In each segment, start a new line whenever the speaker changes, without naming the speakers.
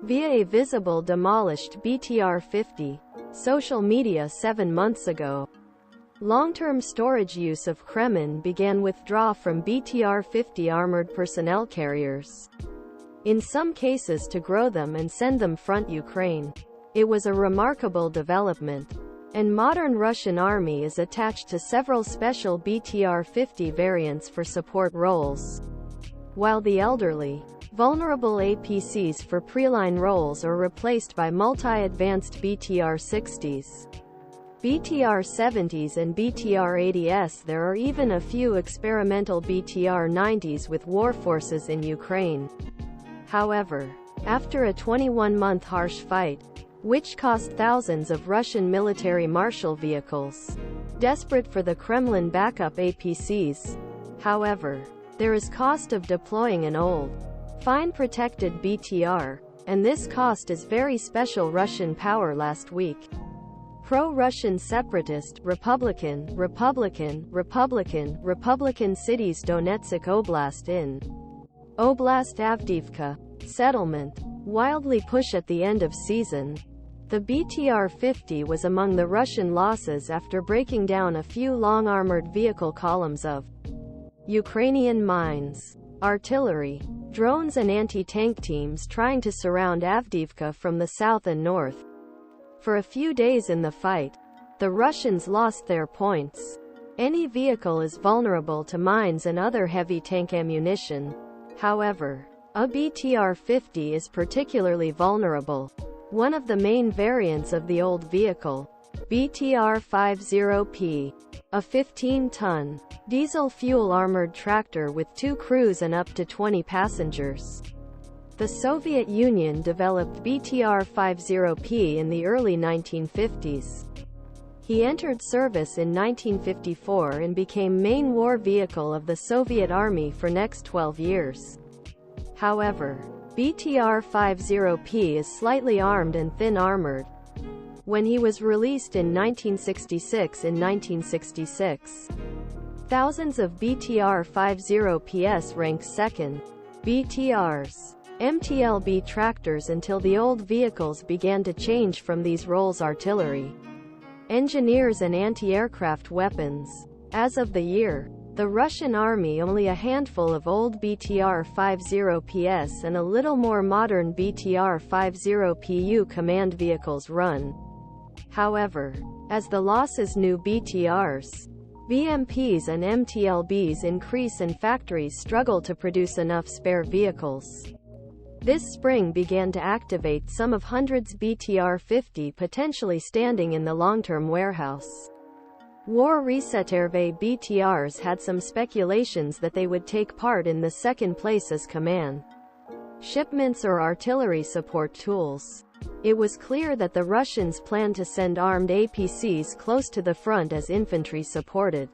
via a visible demolished BTR-50. Social media 7 months ago. Long-term storage use of Kremlin began withdraw from BTR-50 armored personnel carriers. In some cases to grow them and send them front Ukraine. It was a remarkable development. And modern Russian army is attached to several special BTR-50 variants for support roles. While the elderly, vulnerable APCs for pre-line roles are replaced by multi-advanced BTR-60s. BTR-70s and BTR-80s. There are even a few experimental BTR-90s with war forces in Ukraine. However, after a 21-month harsh fight, which cost thousands of Russian military marshal vehicles, desperate for the Kremlin backup APCs. However, there is cost of deploying an old, fine protected BTR, and this cost is very special Russian power last week. Pro-Russian separatist, Republican cities Donetsk Oblast in Oblast Avdiivka settlement, wildly push at the end of season. The BTR-50 was among the Russian losses after breaking down a few long armored vehicle columns of Ukrainian mines, artillery, drones and anti-tank teams trying to surround Avdiivka from the south and north. For a few days in the fight, the Russians lost their points. Any vehicle is vulnerable to mines and other heavy tank ammunition. However, a BTR-50 is particularly vulnerable. One of the main variants of the old vehicle, BTR-50P, a 15-ton, diesel fuel armored tractor with 2 crews and up to 20 passengers. The Soviet Union developed BTR-50P in the early 1950s. He entered service in 1954 and became main war vehicle of the Soviet Army for next 12 years. However, BTR-50P is slightly armed and thin armored. When he was released in 1966, thousands of BTR-50Ps ranked second. BTRs, MTLB tractors until the old vehicles began to change from these roles artillery, engineers and anti-aircraft weapons. As of the year, the Russian army only a handful of old BTR-50Ps and a little more modern BTR-50Pu command vehicles run. However, as the losses new BTRs, BMPs and MTLBs increase and factories struggle to produce enough spare vehicles, this spring began to activate some of hundreds BTR-50 potentially standing in the long-term warehouse. War Reserve BTRs had some speculations that they would take part in the second place as command shipments or artillery support tools. It was clear that the Russians planned to send armed APCs close to the front as infantry supported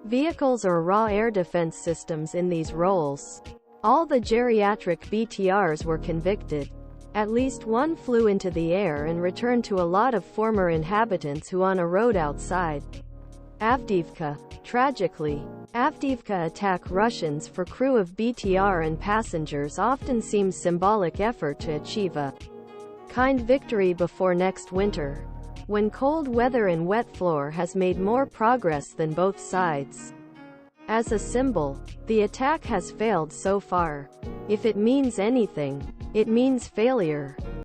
vehicles or raw air defense systems in these roles. All the geriatric BTRs were convicted. At least one flew into the air and returned to a lot of former inhabitants who on a road outside Avdiivka. Tragically, Avdiivka attack Russians for crew of BTR and passengers often seems symbolic effort to achieve a kind victory before next winter, when cold weather and wet floor has made more progress than both sides. As a symbol, the attack has failed so far. If it means anything, it means failure.